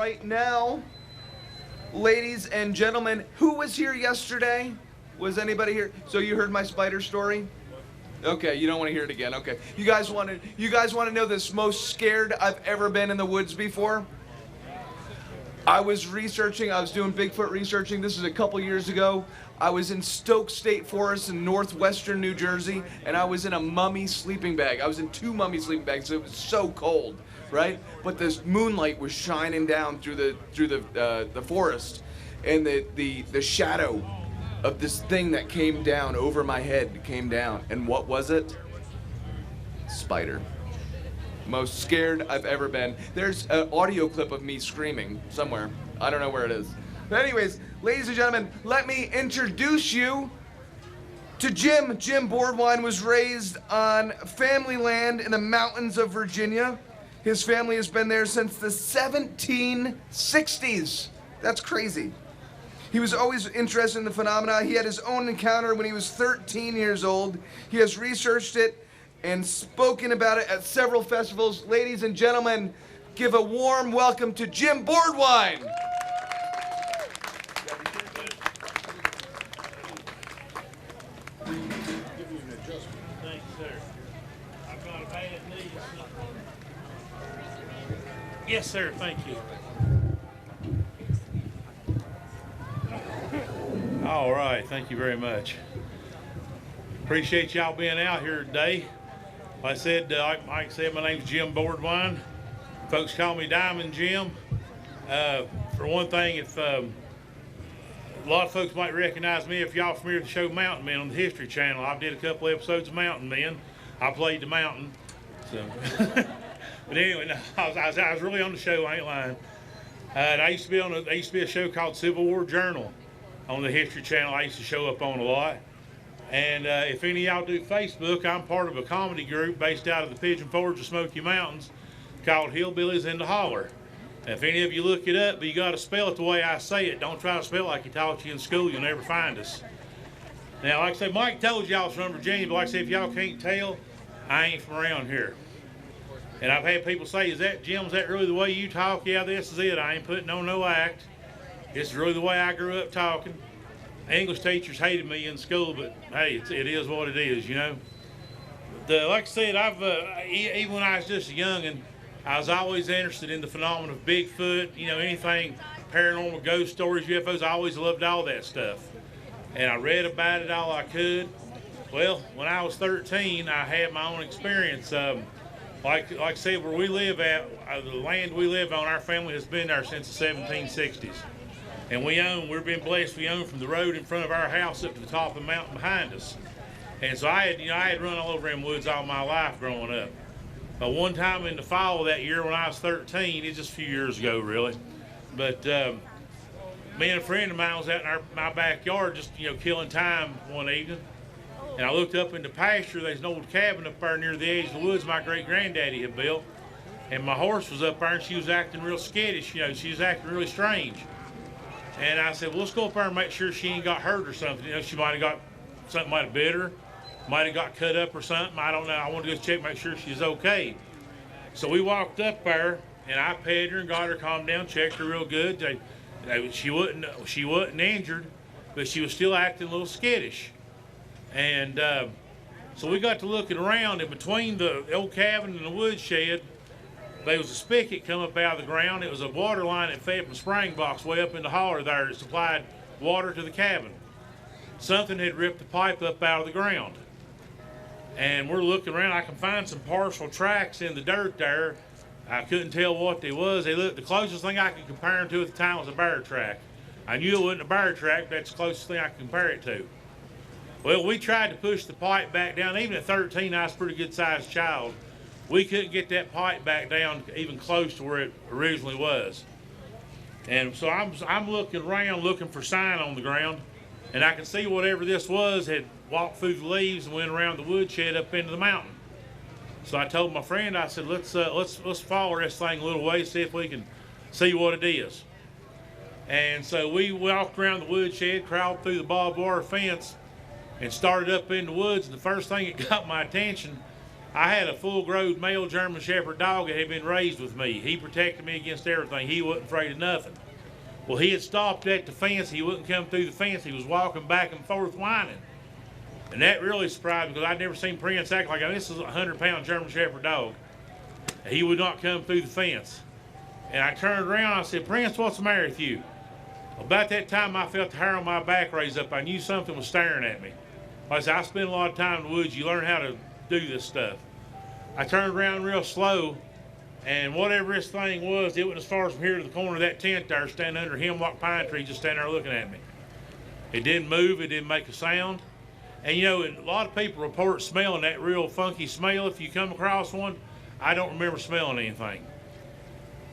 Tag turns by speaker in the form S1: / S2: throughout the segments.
S1: right now, ladies and gentlemen, who was here yesterday? Was anybody here? So you heard my spider story? Okay, you don't want to hear it again. Okay, you guys want to know the most scared I've ever been in the woods before? I was doing Bigfoot researching. This was a couple years ago. I was in Stoke State Forest in northwestern New Jersey, and I was in a mummy sleeping bag. I was in 2 mummy sleeping bags. It was so cold, right? But this moonlight was shining down through the forest, and the shadow of this thing that came down over my head came down. And what was it? Spider. Most scared I've ever been. There's an audio clip of me screaming somewhere. I don't know where it is. But anyways, ladies and gentlemen, let me introduce you to Jim. Jim Bordwine was raised on family land in the mountains of Virginia. His family has been there since the 1760s. That's crazy. He was always interested in the phenomena. He had his own encounter when he was 13 years old. He has researched it and spoken about it at several festivals. Ladies and gentlemen, give a warm welcome to Jim Bordwine.
S2: Thanks, sir. I've got a bad knee. Yes, sir. Thank you. All right. Thank you very much. Appreciate y'all being out here today. Like I said, my name's Jim Bordwine. Folks call me Diamond Jim. For one thing, if a lot of folks might recognize me if y'all familiar with the show Mountain Men on the History Channel. I did a couple episodes of Mountain Men. I played the mountain. So, but anyway, no, I was really on the show. I ain't lying. I used to be there used to be a show called Civil War Journal on the History Channel. I used to show up on a lot. And if any of y'all do Facebook, I'm part of a comedy group based out of the Pigeon Forge of Smoky Mountains called Hillbillies in the Holler. If any of you look it up, but you got to spell it the way I say it. Don't try to spell it like he taught you in school. You'll never find us. Now, like I said, Mike told y'all from Virginia, but like I said, if y'all can't tell, I ain't from around here. And I've had people say, Jim, is that really the way you talk? Yeah, this is it. I ain't putting on no act. It's really the way I grew up talking. English teachers hated me in school, but hey, it is what it is, you know. Like I said, even when I was just young, and I was always interested in the phenomenon of Bigfoot, you know, anything paranormal, ghost stories, UFOs. I always loved all that stuff, and I read about it all I could. Well, when I was 13, I had my own experience. Like I said, where we live at, the land we live on, our family has been there since the 1760s. And we've been blessed, we own from the road in front of our house up to the top of the mountain behind us. And so I had run all over them woods all my life growing up. But one time in the fall of that year when I was 13, it's just a few years ago really, but me and a friend of mine was out in my backyard just, you know, killing time one evening. And I looked up in the pasture, there's an old cabin up there near the edge of the woods my great-granddaddy had built. And my horse was up there and she was acting real skittish, you know, she was acting really strange. And I said, well, let's go up there and make sure she ain't got hurt or something. You know, she might have got, something might have bit her, might have got cut up or something. I don't know. I wanted to go check, make sure she's okay. So we walked up there and I petted her and got her calmed down, checked her real good. She wasn't injured, but she was still acting a little skittish. And so we got to looking around, and between the old cabin and the woodshed, there was a spigot come up out of the ground. It was a water line that fed from a spring box way up in the holler there that supplied water to the cabin. Something had ripped the pipe up out of the ground. And we're looking around. I can find some partial tracks in the dirt there. I couldn't tell what they was. The closest thing I could compare them to at the time was a bear track. I knew it wasn't a bear track, but that's the closest thing I could compare it to. Well, we tried to push the pipe back down. Even at 13, I was a pretty good sized child. We couldn't get that pipe back down even close to where it originally was. And so I'm looking around looking for sign on the ground, and I can see whatever this was had walked through the leaves and went around the woodshed up into the mountain. So I told my friend, I said, let's follow this thing a little way, see if we can see what it is. And so we walked around the woodshed, crawled through the barbed wire fence, and started up in the woods. And the first thing that got my attention I had a full-grown male German Shepherd dog that had been raised with me. He protected me against everything. He wasn't afraid of nothing. Well, he had stopped at the fence. He wouldn't come through the fence. He was walking back and forth whining. And that really surprised me because I'd never seen Prince act like that. This is a 100-pound German Shepherd dog. He would not come through the fence. And I turned around and I said, Prince, what's the matter with you? About that time, I felt the hair on my back raise up. I knew something was staring at me. Like I said, I spent a lot of time in the woods. You learn how to do this stuff. I turned around real slow, and whatever this thing was, it went as far as from here to the corner of that tent there, standing under a hemlock pine tree, just standing there looking at me. It didn't move. It didn't make a sound. And, you know, a lot of people report smelling that real funky smell. If you come across one, I don't remember smelling anything.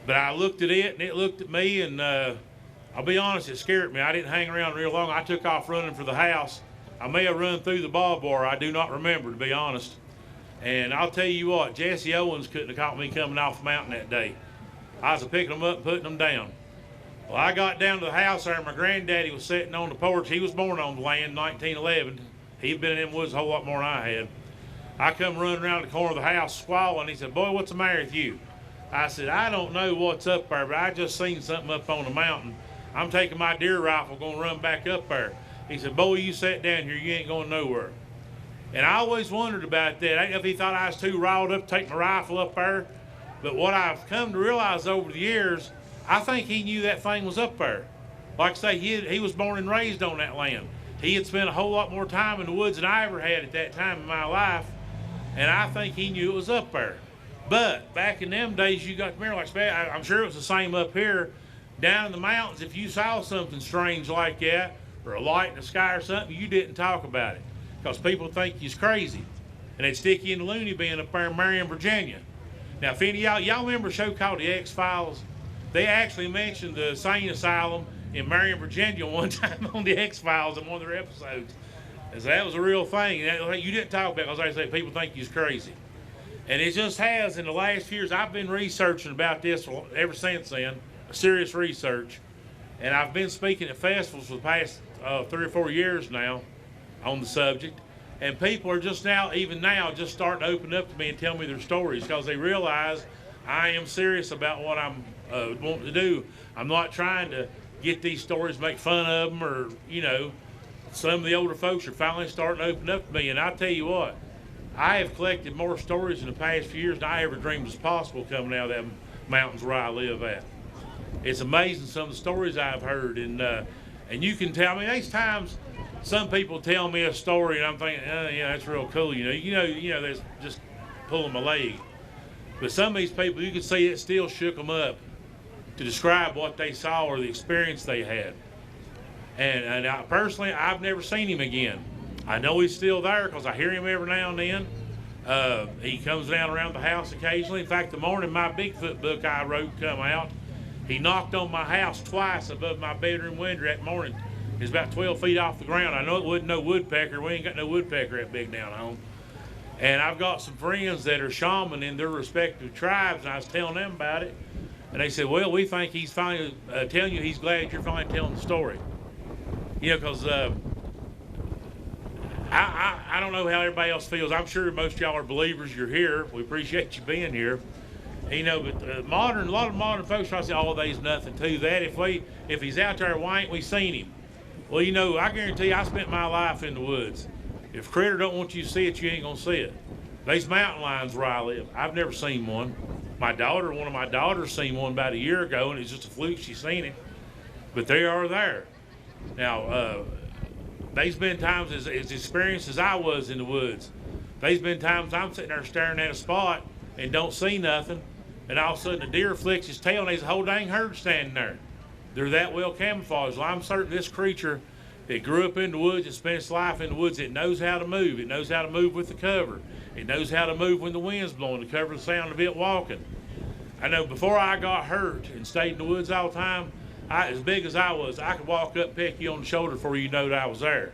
S2: But I looked at it, and it looked at me, and I'll be honest, it scared me. I didn't hang around real long. I took off running for the house. I may have run through the barbed wire. I do not remember, to be honest. And I'll tell you what, Jesse Owens couldn't have caught me coming off the mountain that day. I was picking them up and putting them down. Well, I got down to the house there, and my granddaddy was sitting on the porch. He was born on the land in 1911. He'd been in them woods a whole lot more than I had. I come running around the corner of the house squalling. He said, boy, what's the matter with you? I said, I don't know what's up there, but I just seen something up on the mountain. I'm taking my deer rifle, going to run back up there. He said, boy, you sat down here, you ain't going nowhere. And I always wondered about that. I didn't know if he thought I was too riled up to take my rifle up there. But what I've come to realize over the years, I think he knew that thing was up there. Like I say, he was born and raised on that land. He had spent a whole lot more time in the woods than I ever had at that time in my life. And I think he knew it was up there. But back in them days, you got to remember, like I'm sure it was the same up here. Down in the mountains, if you saw something strange like that, or a light in the sky or something, you didn't talk about it. Because people think you's crazy. And they'd stick you in the loony bin up there in Marienville, Virginia. Now, if any of y'all remember a show called The X-Files? They actually mentioned the insane asylum in Marienville, Virginia one time on The X-Files in one of their episodes. And so that was a real thing. You didn't talk about it because they say people think you's crazy. And it just has, in the last few years, I've been researching about this ever since then, serious research. And I've been speaking at festivals for the past 3 or 4 years now on the subject, and people are just now, even now, just starting to open up to me and tell me their stories because they realize I am serious about what I'm wanting to do. I'm not trying to get these stories, make fun of them, or, you know, some of the older folks are finally starting to open up to me, and I tell you what, I have collected more stories in the past few years than I ever dreamed was possible coming out of them mountains where I live at. It's amazing some of the stories I've heard, and you can tell me, there's times some people tell me a story and I'm thinking, oh, yeah, that's real cool. You know, that's just pulling my leg. But some of these people, you can see it still shook them up to describe what they saw or the experience they had. And I, personally, I've never seen him again. I know he's still there because I hear him every now and then. He comes down around the house occasionally. In fact, the morning my Bigfoot book I wrote come out, he knocked on my house twice above my bedroom window that morning. It's about 12 feet off the ground. I know it wasn't no woodpecker. We ain't got no woodpecker that big down home. And I've got some friends that are shaman in their respective tribes, and I was telling them about it. And they said, well, we think he's finally telling you he's glad you're finally telling the story. You know, because I don't know how everybody else feels. I'm sure most of y'all are believers. You're here. We appreciate you being here. You know, but a lot of modern folks try to say, oh, there's nothing to that. If he's out there, why ain't we seen him? Well, you know, I guarantee you, I spent my life in the woods. If a critter don't want you to see it, you ain't gonna see it. There's mountain lions where I live. I've never seen one. One of my daughters seen one about a year ago, and it's just a fluke she seen it. But they are there. Now, there's been times as experienced as I was in the woods. There's been times I'm sitting there staring at a spot and don't see nothing, and all of a sudden a deer flicks his tail and there's a whole dang herd standing there. They're that well camouflaged. Well, I'm certain this creature that grew up in the woods and spent its life in the woods, it knows how to move. It knows how to move with the cover. It knows how to move when the wind's blowing to cover the sound of it walking. I know before I got hurt and stayed in the woods all the time, as big as I was, I could walk up, peck you on the shoulder before you know that I was there.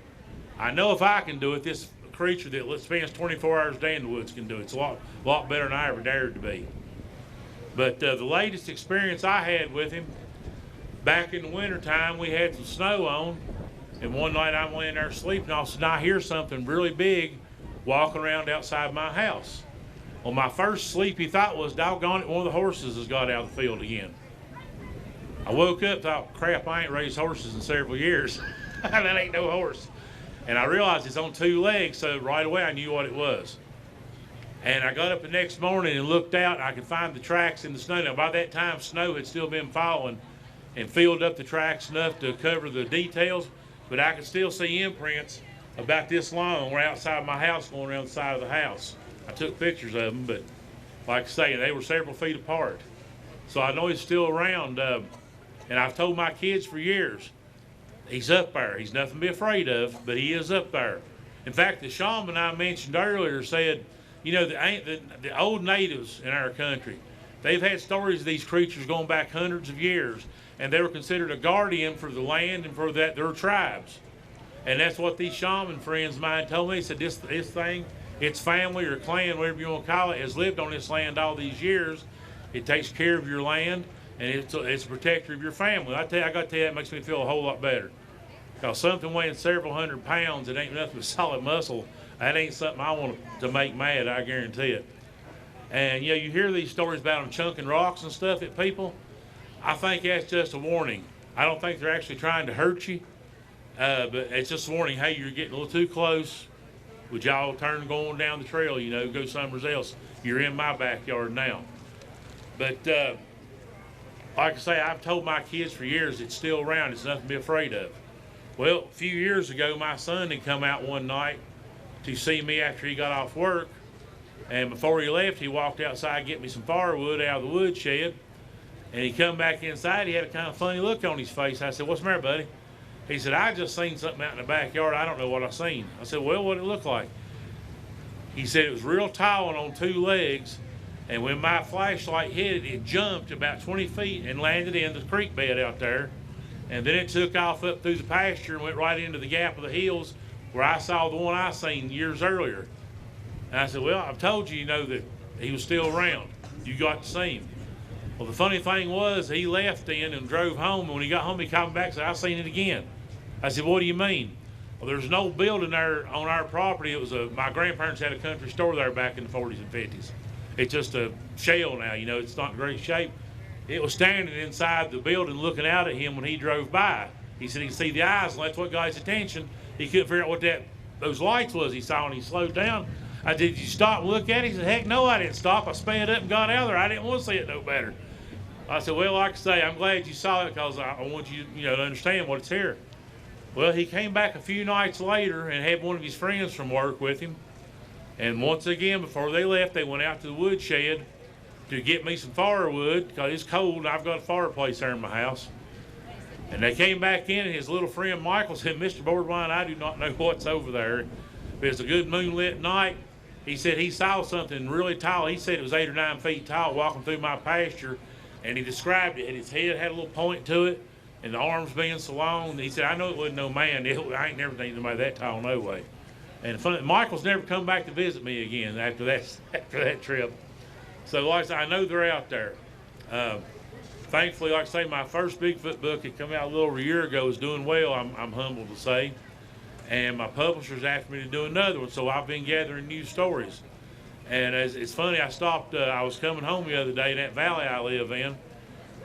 S2: I know if I can do it, this creature that spends 24 hours a day in the woods can do it. It's a lot better than I ever dared to be. But the latest experience I had with him, back in the wintertime, we had some snow on, and one night I'm laying there sleeping, all of a sudden I hear something really big walking around outside my house. Well, my first sleepy thought was, doggone it, one of the horses has got out of the field again. I woke up, thought, crap, I ain't raised horses in several years. That ain't no horse. And I realized it's on 2 legs, so right away I knew what it was. And I got up the next morning and looked out, and I could find the tracks in the snow. Now, by that time, snow had still been falling and filled up the tracks enough to cover the details, but I could still see imprints about this long right outside my house going around the side of the house. I took pictures of them, but like I say, they were several feet apart. So I know he's still around, and I've told my kids for years, he's up there. He's nothing to be afraid of, but he is up there. In fact, the shaman I mentioned earlier said, you know, the old natives in our country, they've had stories of these creatures going back hundreds of years, and they were considered a guardian for the land and for their tribes. And that's what these shaman friends of mine told me. He said, this thing, its family or clan, whatever you want to call it, has lived on this land all these years. It takes care of your land, and it's a protector of your family. I got to tell you, that makes me feel a whole lot better. Because something weighing several hundred pounds, it ain't nothing but solid muscle. That ain't something I want to make mad, I guarantee it. And you know, you hear these stories about them chunking rocks and stuff at people. I think that's just a warning. I don't think they're actually trying to hurt you, but it's just a warning. Hey, you're getting a little too close. Would y'all turn going down the trail, you know, go somewhere else? You're in my backyard now. But like I say, I've told my kids for years it's still around. It's nothing to be afraid of. Well, a few years ago, my son had come out one night to see me after he got off work. And before he left, he walked outside to get me some firewood out of the woodshed. And he come back inside, he had a kind of funny look on his face. I said, what's the matter, buddy? He said, I just seen something out in the backyard. I don't know what I seen. I said, well, what did it look like? He said it was real tall and on 2 legs. And when my flashlight hit it, it jumped about 20 feet and landed in the creek bed out there. And then it took off up through the pasture and went right into the gap of the hills where I saw the one I seen years earlier. And I said, well, I've told you, you know, that he was still around. You got to see him. Well, the funny thing was, he left then and drove home. And when he got home, he called me back and said, I seen it again. I said, what do you mean? Well, there's an old building there on our property. It was my grandparents had a country store there back in the 40s and 50s. It's just a shell now, you know, it's not in great shape. It was standing inside the building looking out at him when he drove by. He said he could see the eyes, and that's what got his attention. He couldn't figure out what those lights was he saw, and he slowed down. I said, did you stop and look at it? He said, heck no, I didn't stop. I sped up and got out of there. I didn't want to see it no better. I said, well, like I say, I'm glad you saw it because I want you, you know, to understand what it's here. Well, he came back a few nights later and had one of his friends from work with him. And once again, before they left, they went out to the woodshed to get me some firewood because it's cold and I've got a fireplace there in my house. And they came back in and his little friend Michael said, Mr. Bordwine, I do not know what's over there. But it's a good moonlit night. He said he saw something really tall. He said it was 8 or 9 feet tall walking through my pasture. And he described it. And his head had a little point to it and the arms being so long. And he said, I know it wasn't no man. I ain't never seen somebody that tall, no way. And funny, Michael's never come back to visit me again after that trip. So like I said, I know they're out there. Thankfully, like I say, my first Bigfoot book had come out a little over a year ago, is doing well, I'm humbled to say. And my publishers asked me to do another one, so I've been gathering new stories. And it's funny, I was coming home the other day in that valley I live in,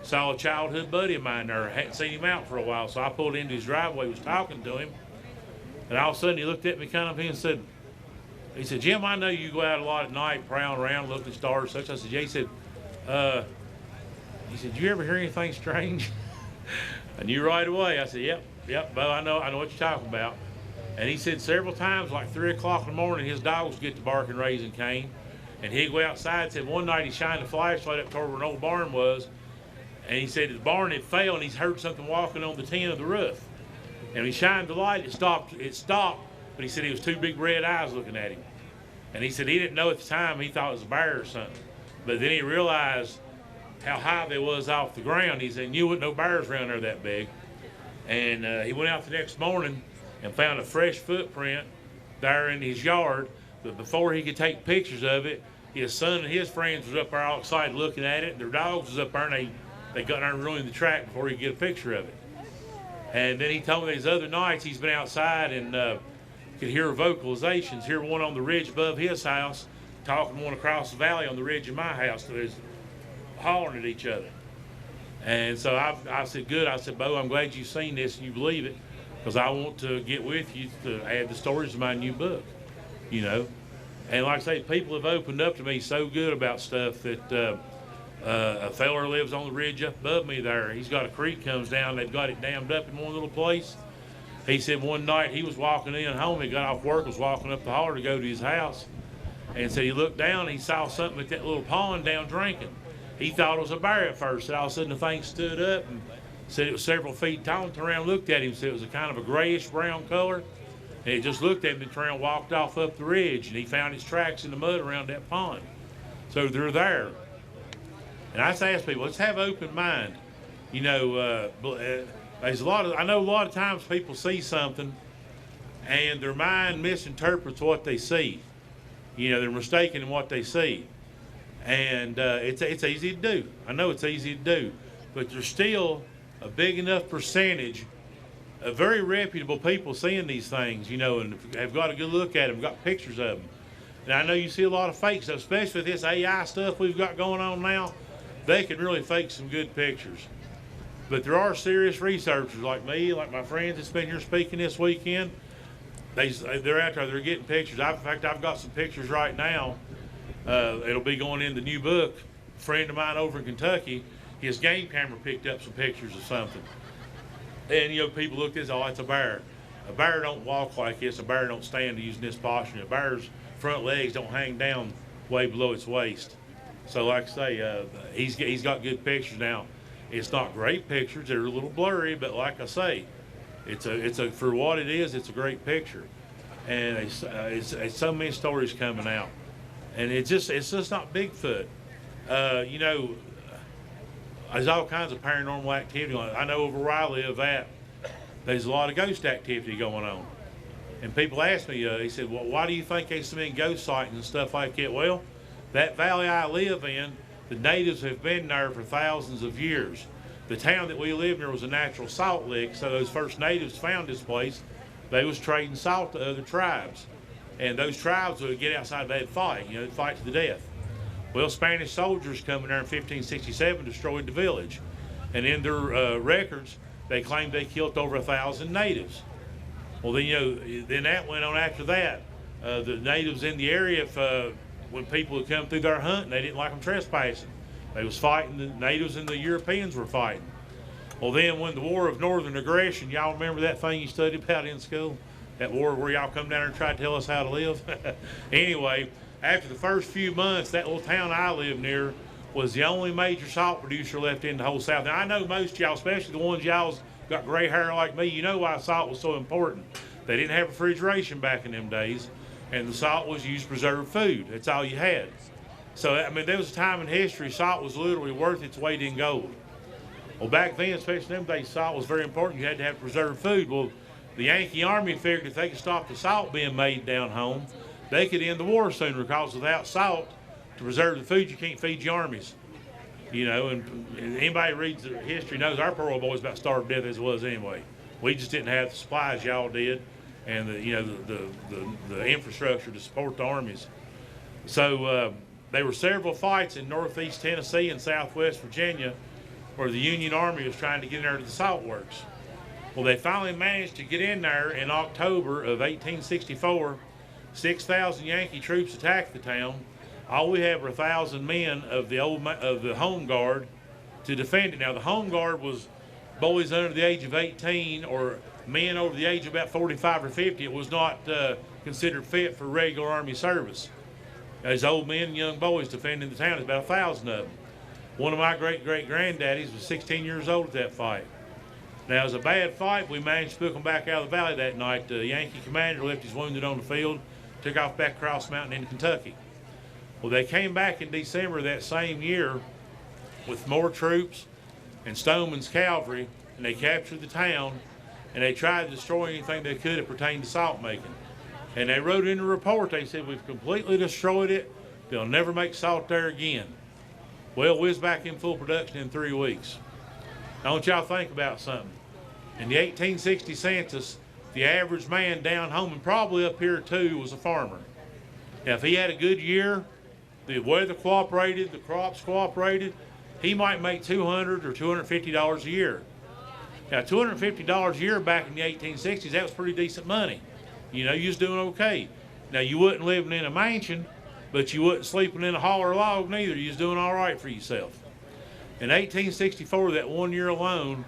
S2: saw a childhood buddy of mine there. I hadn't seen him out for a while, so I pulled into his driveway, was talking to him. And all of a sudden he looked at me kind of and said, Jim, I know you go out a lot at night, prowling around, looking at stars, such. I said, yeah. He said, do you ever hear anything strange? I knew right away. I said, yep, Bo, I know what you're talking about. And he said several times, like 3 o'clock in the morning, his dogs get to barking, raising Cain. And he'd go outside. Said one night he shined a flashlight up toward where an old barn was. And he said the barn had failed and he's heard something walking on the tin of the roof. And when he shined the light, it stopped, but he said he was 2 big red eyes looking at him. And he said he didn't know at the time, he thought it was a bear or something. But then he realized how high they was off the ground. He said, knew no bears around there that big. And he went out the next morning and found a fresh footprint there in his yard. But before he could take pictures of it, his son and his friends was up there all excited looking at it. Their dogs was up there and they got there and ruined the track before he could get a picture of it. And then he told me these other nights he's been outside and could hear vocalizations, hear one on the ridge above his house, talking one across the valley on the ridge of my house. There's hollering at each other. And so I said, good. I said, Bo, I'm glad you've seen this and you believe it, because I want to get with you to add the stories to my new book, you know. And like I say, people have opened up to me so good about stuff that a feller lives on the ridge up above me there. He's got a creek comes down. They've got it dammed up in one little place. He said one night he was walking in home. He got off work, was walking up the holler to go to his house. And said he looked down and he saw something at that little pond down drinking. He thought it was a bear at first. And all of a sudden the thing stood up and said it was several feet tall. And turned around and looked at him and said it was a kind of a grayish brown color. And he just looked at him and turned around and walked off up the ridge. And he found his tracks in the mud around that pond. So they're there. And I just ask people, let's have an open mind. You know, there's I know a lot of times people see something and their mind misinterprets what they see. You know, they're mistaken in what they see. And it's easy to do. I know it's easy to do. But there's still a big enough percentage of very reputable people seeing these things, you know, and have got a good look at them, got pictures of them. And I know you see a lot of fake stuff, especially with this AI stuff we've got going on now. They can really fake some good pictures. But there are serious researchers like me, like my friends that's been here speaking this weekend. They're out there, they're getting pictures. In fact, I've got some pictures right now. It'll be going in the new book. A friend of mine over in Kentucky, his game camera picked up some pictures of something. And, you know, people look at this, oh, it's a bear. A bear don't walk like this. A bear don't stand using this posture. A bear's front legs don't hang down way below its waist. So, like I say, he's got good pictures now. It's not great pictures. They're a little blurry, but like I say, it's a for what it is, it's a great picture. And it's so many stories coming out. And it's just not Bigfoot. You know, there's all kinds of paranormal activity on it. I know over where I live there's a lot of ghost activity going on. And people ask me, he said, well, why do you think there's so many ghost sightings and stuff like that? Well, that valley I live in, the natives have been there for thousands of years. The town that we lived near was a natural salt lick, so those first natives found this place. They was trading salt to other tribes. And those tribes would get outside, they'd fight, you know, they'd fight to the death. Well, Spanish soldiers coming there in 1567 destroyed the village. And in their records, they claimed they killed over 1,000 natives. Well, then, you know, then that went on after that. The natives in the area, when people would come through their hunting, they didn't like them trespassing. They was fighting, the natives and the Europeans were fighting. Well, then when the War of Northern Aggression, y'all remember that thing you studied about in school? That war where y'all come down there and try to tell us how to live? Anyway, after the first few months, that little town I lived near was the only major salt producer left in the whole South. Now, I know most of y'all, especially the ones y'all's got gray hair like me, you know why salt was so important. They didn't have refrigeration back in them days, and the salt was used to preserve food. That's all you had. So, I mean, there was a time in history salt was literally worth its weight in gold. Well, back then, especially in them days, salt was very important. You had to have preserved food. Well, the Yankee Army figured if they could stop the salt being made down home, they could end the war sooner, because without salt to preserve the food, you can't feed your armies. You know, and anybody who reads the history knows our poor old boys about starved to death as it was anyway. We just didn't have the supplies y'all did, and the infrastructure to support the armies. So there were several fights in northeast Tennessee and southwest Virginia where the Union Army was trying to get in there to the salt works. Well, they finally managed to get in there in October of 1864. 6,000 Yankee troops attacked the town. All we had were 1,000 men of the Home Guard to defend it. Now, the Home Guard was boys under the age of 18 or men over the age of about 45 or 50. It was not considered fit for regular Army service. There's old men and young boys defending the town. There's about 1,000 of them. One of my great-great-granddaddies was 16 years old at that fight. Now, it was a bad fight. We managed to put them back out of the valley that night. The Yankee commander left his wounded on the field, took off back across the mountain into Kentucky. Well, they came back in December that same year with more troops and Stoneman's cavalry, and they captured the town, and they tried to destroy anything they could that pertained to salt making. And they wrote in the report, they said, we've completely destroyed it. They'll never make salt there again. Well, we was back in full production in 3 weeks. Now, I want y'all think about something. In the 1860 census, the average man down home, and probably up here too, was a farmer. Now, if he had a good year, the weather cooperated, the crops cooperated, he might make $200 or $250 a year. Now, $250 a year back in the 1860s, that was pretty decent money. You know, you was doing okay. Now, you wasn't living in a mansion, but you wasn't sleeping in a holler log neither. You was doing all right for yourself. In 1864, that 1 year alone,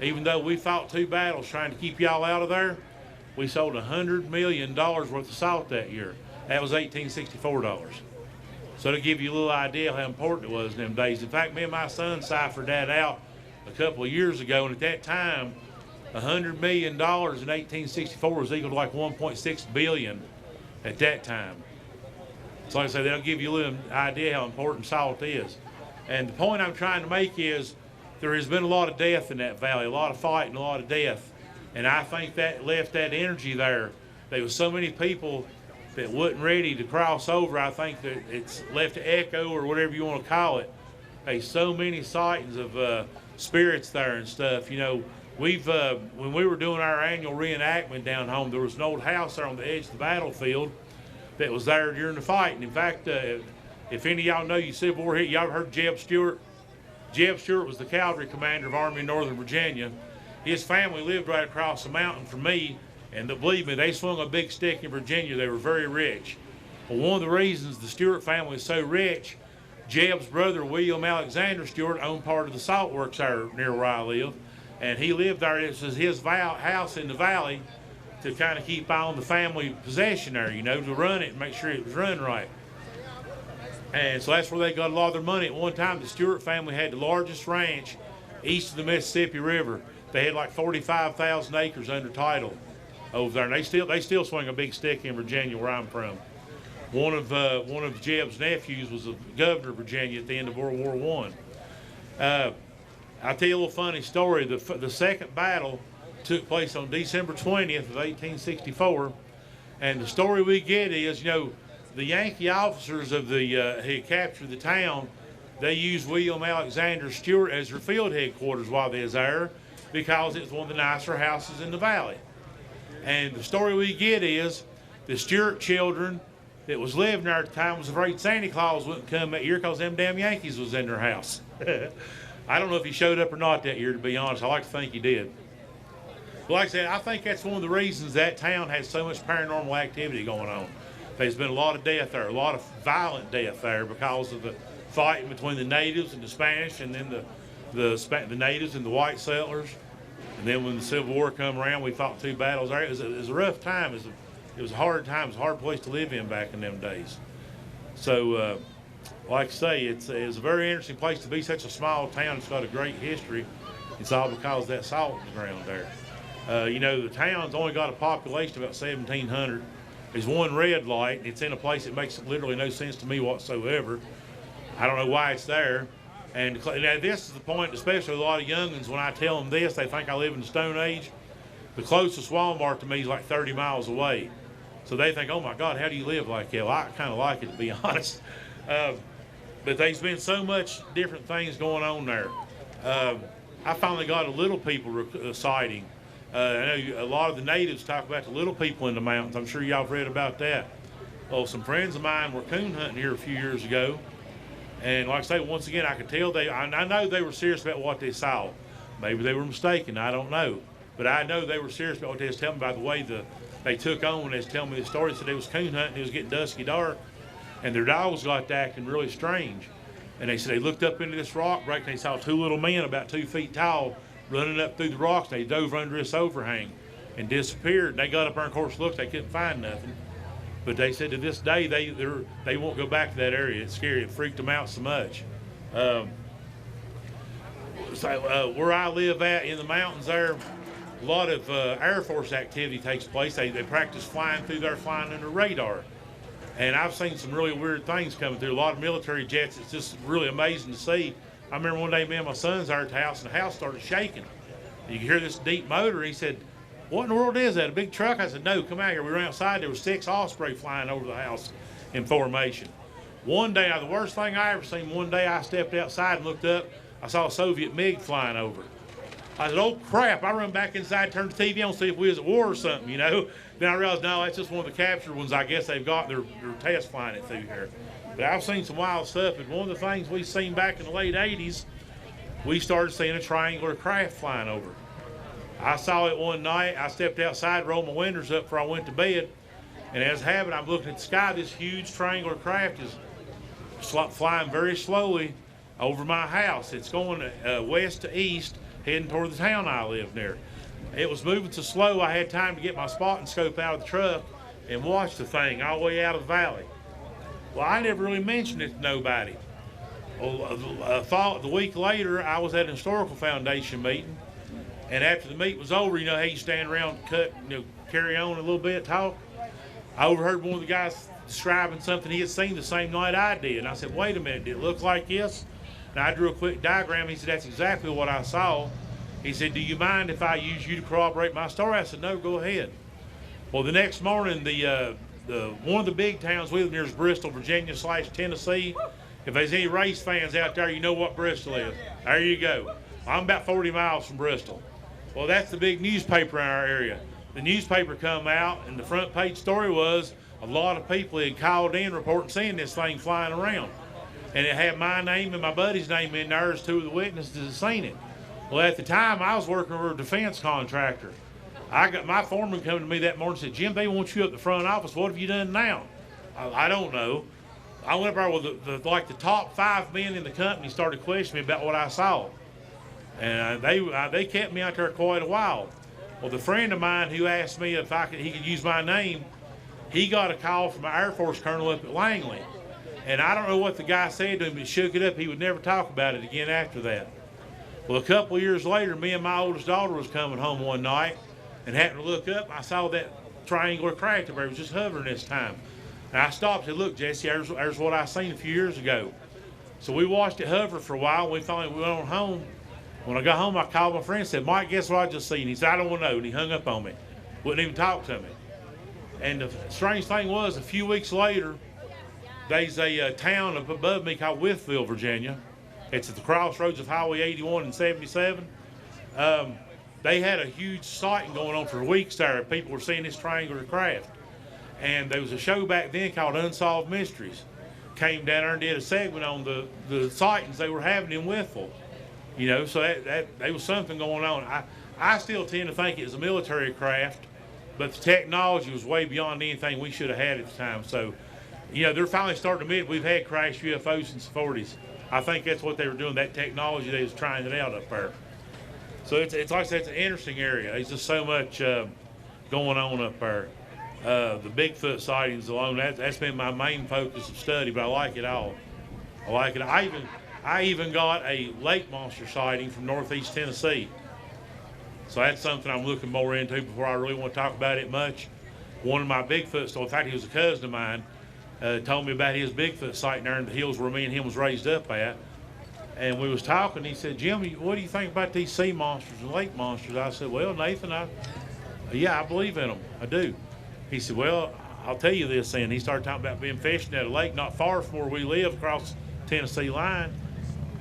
S2: even though we fought 2 battles trying to keep y'all out of there, we sold $100 million worth of salt that year. That was $1864. So to give you a little idea how important it was in them days. In fact, me and my son ciphered that out a couple of years ago, and at that time, $100 million in 1864 was equal to like 1.6 billion at that time. So like I say, that'll give you a little idea how important salt is. And the point I'm trying to make is there has been a lot of death in that valley, a lot of fighting, a lot of death. And I think that left that energy there. There was so many people that wasn't ready to cross over. I think that it's left an echo or whatever you want to call it. There's so many sightings of spirits there and stuff. You know, we've when we were doing our annual reenactment down home, there was an old house there on the edge of the battlefield that was there during the fight. And in fact, if any of y'all know you Civil War hit, y'all ever heard Jeb Stuart? Jeb Stuart was the cavalry commander of Army in Northern Virginia. His family lived right across the mountain from me, and believe me, they swung a big stick in Virginia. They were very rich. Well, one of the reasons the Stuart family is so rich, Jeb's brother, William Alexander Stuart, owned part of the salt works there near where I live, and he lived there. It was his house in the valley to kind of keep on the family possession there, you know, to run it and make sure it was run right. And so that's where they got a lot of their money. At one time, the Stuart family had the largest ranch east of the Mississippi River. They had like 45,000 acres under title over there, and they still swing a big stick in Virginia where I'm from. One of Jeb's nephews was a governor of Virginia at the end of World War I. I'll tell you a little funny story. The second battle took place on December 20th of 1864, and the story we get is, you know, the Yankee officers of the who captured the town, they used William Alexander Stuart as their field headquarters while they was there, because it's one of the nicer houses in the valley. And the story we get is the Stuart children that was living there at the time was afraid Santa Claus wouldn't come that year because them damn Yankees was in their house. I don't know if he showed up or not that year, to be honest. I like to think he did. But like I said, I think that's one of the reasons that town has so much paranormal activity going on. There's been a lot of death there, a lot of violent death there because of the fighting between the natives and the Spanish, and then the natives and the white settlers. And then when the Civil War come around, we fought 2 battles there. It was a rough time. It was a hard time. It was a hard place to live in back in them days. So, like I say, it's a very interesting place to be. Such a small town. It's got a great history. It's all because of that salt in the ground there. You know, the town's only got a population of about 1,700. There's one red light. It's in a place that makes literally no sense to me whatsoever. I don't know why it's there. And now this is the point, especially a lot of youngins, when I tell them this, they think I live in the Stone Age. The closest Walmart to me is like 30 miles away. So they think, oh my God, how do you live like that? Well, I kind of like it, to be honest. But there's been so much different things going on there. I finally got a little people sighting. I know a lot of the natives talk about the little people in the mountains. I'm sure y'all have read about that. Well, some friends of mine were coon hunting here a few years ago. And like I say, once again, I could tell I know they were serious about what they saw. Maybe they were mistaken, I don't know. But I know they were serious about what they was telling me by the way they took on when they was telling me the story. They said they was coon hunting, it was getting dusky dark, and their dogs got to acting really strange. And they said they looked up into this rock break and they saw 2 little men about 2 feet tall running up through the rocks. They dove under this overhang and disappeared. And they got up there and of course looked, they couldn't find nothing. But they said to this day they won't go back to that area. It's scary. It freaked them out so much. Where I live at in the mountains there, a lot of Air Force activity takes place. They practice flying through there, flying under radar. And I've seen some really weird things coming through. A lot of military jets. It's just really amazing to see. I remember one day me and my son's there at the house, and the house started shaking. You could hear this deep motor. He said, "What in the world is that, a big truck?" I said, "No, come out here." We were outside. There were 6 osprey flying over the house in formation. One day, now the worst thing I ever seen, one day I stepped outside and looked up. I saw a Soviet MiG flying over. I said, "Oh crap." I run back inside, turned the TV on, see if we was at war or something, you know. Then I realized, no, that's just one of the captured ones. I guess they've got their test flying it through here. But I've seen some wild stuff, and one of the things we seen back in the late 80s, we started seeing a triangular craft flying over. I saw it one night. I stepped outside, rolled my windows up before I went to bed, and as habit, I'm looking at the sky. This huge triangular craft is flying very slowly over my house. It's going west to east, heading toward the town I live near. It was moving so slow, I had time to get my spotting scope out of the truck and watch the thing all the way out of the valley. Well, I never really mentioned it to nobody. Well, the week later, I was at a historical foundation meeting, and after the meeting was over, you know how you stand around, cut, carry on a little bit, talk. I overheard one of the guys describing something he had seen the same night I did, and I said, "Wait a minute, did it look like this?" And I drew a quick diagram. He said, "That's exactly what I saw." He said, "Do you mind if I use you to corroborate my story?" I said, "No, go ahead." Well, the next morning, one of the big towns we live near is Bristol, Virginia / Tennessee. If there's any race fans out there, you know what Bristol is. There you go. I'm about 40 miles from Bristol. Well, that's the big newspaper in our area. The newspaper come out, and the front page story was a lot of people had called in reporting seeing this thing flying around. And it had my name and my buddy's name in there as two of the witnesses that seen it. Well, at the time, I was working for a defense contractor. I got my foreman coming to me that morning and said, "Jim, they want you up at the front office. What have you done now?" I don't know. I went up there with the top 5 men in the company, started questioning me about what I saw. And they kept me out there quite a while. Well, the friend of mine who asked me if he could use my name, he got a call from an Air Force colonel up at Langley. And I don't know what the guy said to him, but shook it up. He would never talk about it again after that. Well, a couple of years later, me and my oldest daughter was coming home one night and happened to look up. I saw that triangular craft up there. It was just hovering this time. And I stopped and said, "Look, Jesse, there's what I seen a few years ago." So we watched it hover for a while. We finally went on home. When I got home, I called my friend and said, "Mike, guess what I just seen?" He said, "I don't want to know." And he hung up on me. Wouldn't even talk to me. And the strange thing was, a few weeks later, there's a town up above me called Withville, Virginia. It's at the crossroads of Highway 81 and 77. They had a huge sighting going on for weeks there. People were seeing this triangular craft. And there was a show back then called Unsolved Mysteries. Came down there and did a segment on the sightings they were having in Withville. So there was something going on. I still tend to think it was a military craft, but the technology was way beyond anything we should have had at the time. So, they're finally starting to admit we've had crashed UFOs since the 40s. I think that's what they were doing, that technology, they was trying it out up there. So it's like I said, it's an interesting area. There's just so much going on up there. The Bigfoot sightings alone, that's been my main focus of study, but I like it all. I like it. I even got a lake monster sighting from northeast Tennessee. So that's something I'm looking more into before I really want to talk about it much. One of my Bigfoot stories, in fact, he was a cousin of mine, told me about his Bigfoot sighting there in the hills where me and him was raised up at. And we was talking, he said, "Jim, what do you think about these sea monsters and lake monsters?" I said, "Well, Nathan, I believe in them. I do." He said, "Well, I'll tell you this then." He started talking about being fishing at a lake not far from where we live across the Tennessee line.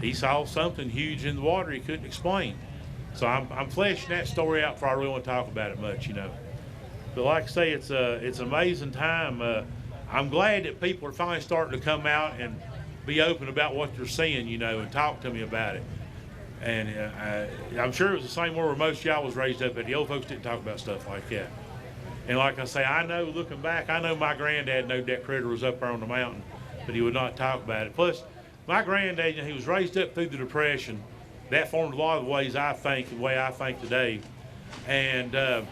S2: He saw something huge in the water he couldn't explain. So I'm fleshing that story out before I really want to talk about it much, But like I say, it's an amazing time. I'm glad that people are finally starting to come out and be open about what they're seeing, and talk to me about it. And I'm sure it was the same where most of y'all was raised up, but the old folks didn't talk about stuff like that. And like I say, I know, looking back, I know my granddad knew that critter was up there on the mountain, but he would not talk about it. Plus, my granddad, he was raised up through the Depression. That formed a lot of the ways I think, the way I think today. And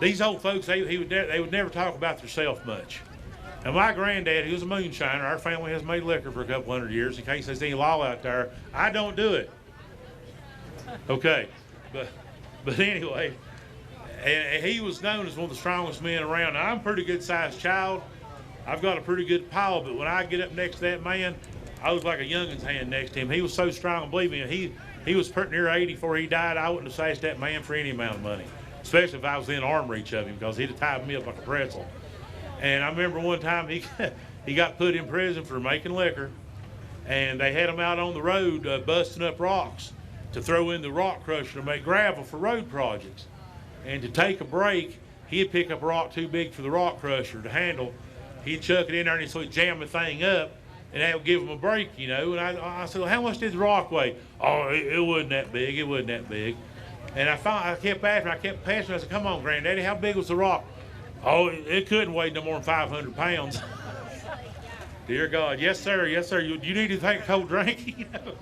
S2: these old folks, they would never talk about themselves much. And my granddad, he was a moonshiner. Our family has made liquor for a couple hundred years. In case there's any law out there, I don't do it. Okay, but anyway, and he was known as one of the strongest men around. Now, I'm a pretty good sized child. I've got a pretty good paw, but when I get up next to that man, I was like a youngin's hand next to him. He was so strong, and believe me, he was pretty near 80 before he died. I wouldn't have asked that man for any amount of money, especially if I was in arm reach of him, because he'd have tied me up like a pretzel. And I remember one time he got put in prison for making liquor, and they had him out on the road busting up rocks to throw in the rock crusher to make gravel for road projects. And to take a break, he'd pick up a rock too big for the rock crusher to handle. He'd chuck it in there and he'd jam the thing up, and that would give them a break, you know. And I said, well, how much did the rock weigh? Oh, it wasn't that big. It wasn't that big. And I kept asking, I kept passing. I said, come on, Granddaddy, how big was the rock? Oh, it couldn't weigh no more than 500 pounds. Dear God, yes, sir, yes, sir. You need to take a cold drink, you know.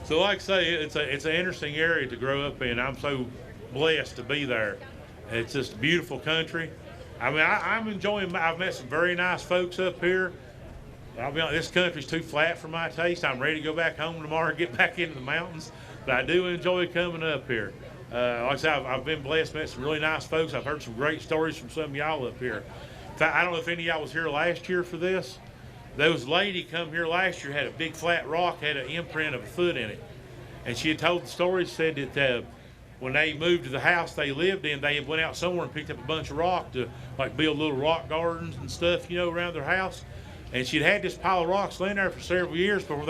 S2: So like I say, it's an interesting area to grow up in. I'm so blessed to be there. It's just a beautiful country. I mean, I'm enjoying, I've met some very nice folks up here. I'll be honest, this country's too flat for my taste. I'm ready to go back home tomorrow and get back into the mountains. But I do enjoy coming up here. Like I said, I've been blessed, met some really nice folks. I've heard some great stories from some of y'all up here. In fact, I don't know if any of y'all was here last year for this. There was a lady come here last year, had a big flat rock, had an imprint of a foot in it. And she had told the story, said that when they moved to the house they lived in, they went out somewhere and picked up a bunch of rock to like build little rock gardens and stuff, you know, around their house. And she'd had this pile of rocks laying there for several years before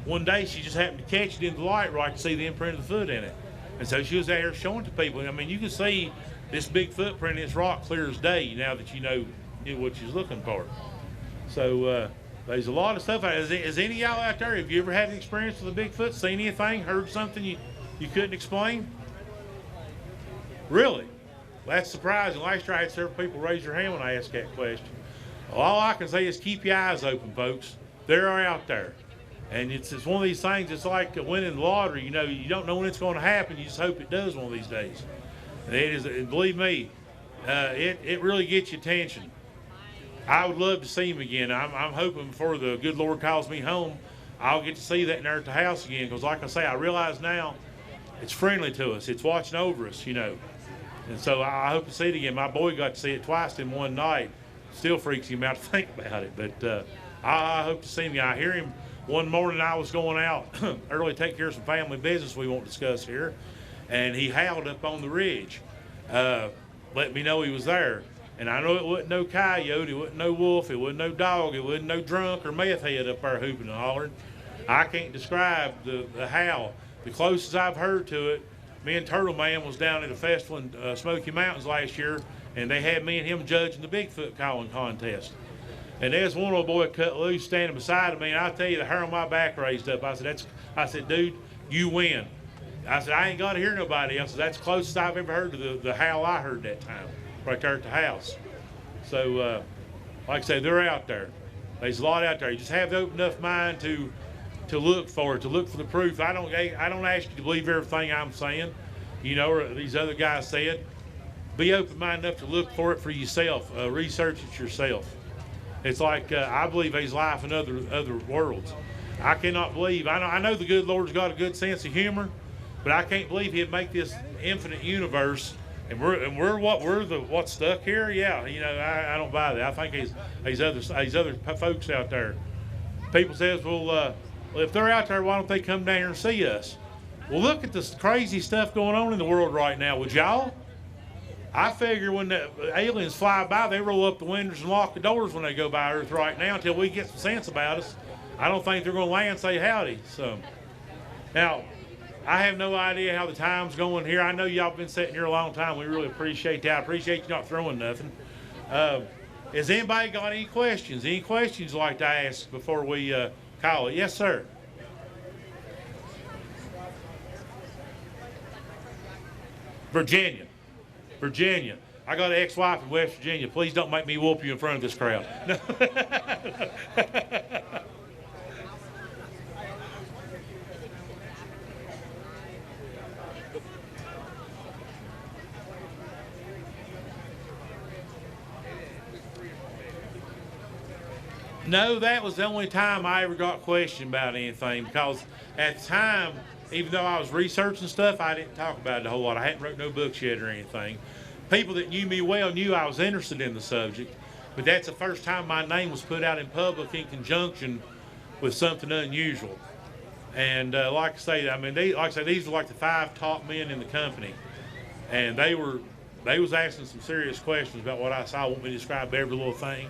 S2: one day she just happened to catch it in the light right to see the imprint of the foot in it. And so she was out here showing it to people. I mean, you can see this big footprint in this rock clear as day now that you know what she's looking for. So there's a lot of stuff. Is any of y'all out there, have you ever had an experience with a Bigfoot, seen anything, heard something you couldn't explain? Really? Well, that's surprising. Last year I had several people raise their hand when I asked that question. All I can say is keep your eyes open, folks. They're out there. And it's one of these things, it's like winning the lottery. You know, you don't know when it's going to happen. You just hope it does one of these days. And it is, believe me, it really gets your attention. I would love to see him again. I'm hoping before the good Lord calls me home, I'll get to see that in there at the house again. Because like I say, I realize now it's friendly to us. It's watching over us, you know. And so I hope to see it again. My boy got to see it twice in one night. Still freaks him out to think about it. But I hope to see him again. I hear him one morning. I was going out early to take care of some family business we won't discuss here. And he howled up on the ridge. Let me know he was there. And I know it wasn't no coyote, it wasn't no wolf, it wasn't no dog, it wasn't no drunk or meth head up there hooping and hollering. I can't describe the howl. The closest I've heard to it, me and Turtle Man was down at a festival in Smoky Mountains last year, and they had me and him judging the Bigfoot calling contest. And there's one old boy cut loose standing beside me, and I tell you, the hair on my back raised up. I said, dude, you win. I said, I ain't got to hear nobody else. That's the closest I've ever heard to the howl I heard that time, right there at the house. So, like I say, they're out there. There's a lot out there. You just have to open enough mind to look for it, to look for the proof. I don't ask you to believe everything I'm saying, you know, or these other guys said. Be open-minded enough to look for it for yourself. Research it yourself. It's like I believe there's life in other worlds. I cannot believe. I know the good Lord's got a good sense of humor, but I can't believe He'd make this infinite universe, and we're what's stuck here. Yeah, you know, I don't buy that. I think these other folks out there. People says, well, if they're out there, why don't they come down here and see us? Well, look at this crazy stuff going on in the world right now. Would y'all? I figure when the aliens fly by, they roll up the windows and lock the doors when they go by Earth right now until we get some sense about us. I don't think they're going to land and say howdy. So, now, I have no idea how the time's going here. I know y'all been sitting here a long time. We really appreciate that. I appreciate you not throwing nothing. Has anybody got any questions? Any questions you'd like to ask before we call it? Yes, sir. Virginia. I got an ex-wife in West Virginia. Please don't make me whoop you in front of this crowd. No, that was the only time I ever got questioned about anything, because at the time, even though I was researching stuff, I didn't talk about it a whole lot. I hadn't wrote no books yet or anything. People that knew me well knew I was interested in the subject, but that's the first time my name was put out in public in conjunction with something unusual. And like I say, these were like the 5 top men in the company, and they was asking some serious questions about what I saw. I won't be describe every little thing.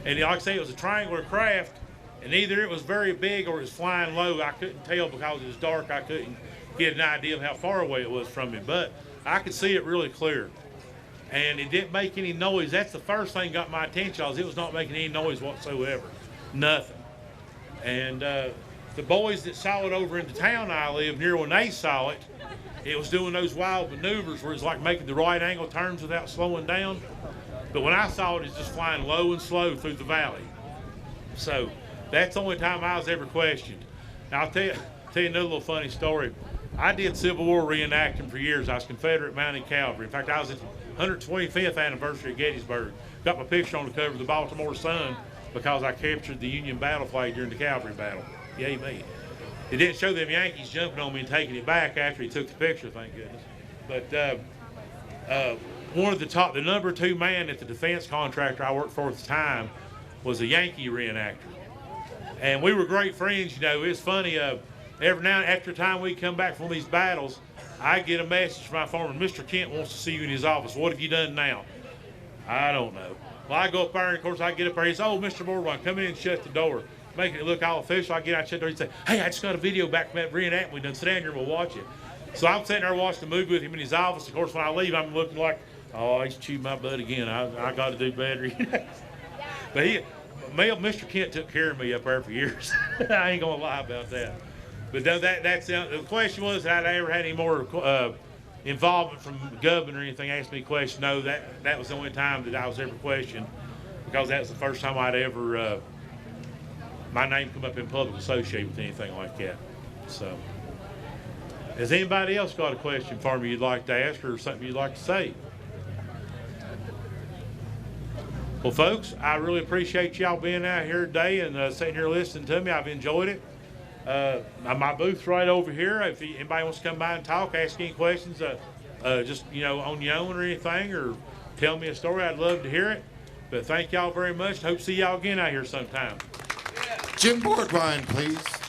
S2: And like I say, it was a triangular craft, and either it was very big or it was flying low. I couldn't tell because it was dark. I couldn't get an idea of how far away it was from me, but I could see it really clear. And it didn't make any noise. That's the first thing that got my attention, because it was not making any noise whatsoever. Nothing. And the boys that saw it over in the town I live near, when they saw it, it was doing those wild maneuvers where it's like making the right angle turns without slowing down. But when I saw it, it's just flying low and slow through the valley. So that's the only time I was ever questioned. Now I'll tell you another little funny story. I did Civil War reenacting for years. I was Confederate Mounted Cavalry. In fact, I was at the 125th anniversary of Gettysburg. Got my picture on the cover of the Baltimore Sun because I captured the Union battle flag during the cavalry battle. Yay me. It didn't show them Yankees jumping on me and taking it back after he took the picture, thank goodness. But one of the number 2 man at the defense contractor I worked for at the time was a Yankee reenactor. And we were great friends, you know. It's funny, every now and after time we come back from these battles, I get a message from my foreman, Mr. Kent wants to see you in his office. What have you done now? I don't know. Well, I go up there, and of course I get up there. He says, oh, Mr. Bordwine, come in and shut the door. Making it look all official. I get out, shut the door. He'd say, hey, I just got a video back from that reenactment we done. Sit down here and we'll watch it. So I'm sitting there watching the movie with him in his office. Of course, when I leave, I'm looking like, oh, he's chewed my butt again. I got to do better. But Mr. Kent took care of me up there for years. I ain't gonna lie about that. But that's the question was, had I ever had any more involvement from the government or anything? Asked me a question. No, that was the only time that I was ever questioned, because that was the first time I'd ever my name come up in public associated with anything like that. So, has anybody else got a question for me you'd like to ask, or something you'd like to say? Well, folks, I really appreciate y'all being out here today and sitting here listening to me. I've enjoyed it. My booth's right over here. If anybody wants to come by and talk, ask any questions, just on your own or anything, or tell me a story, I'd love to hear it. But thank y'all very much. Hope to see y'all again out here sometime.
S3: Jim Bordwine, please.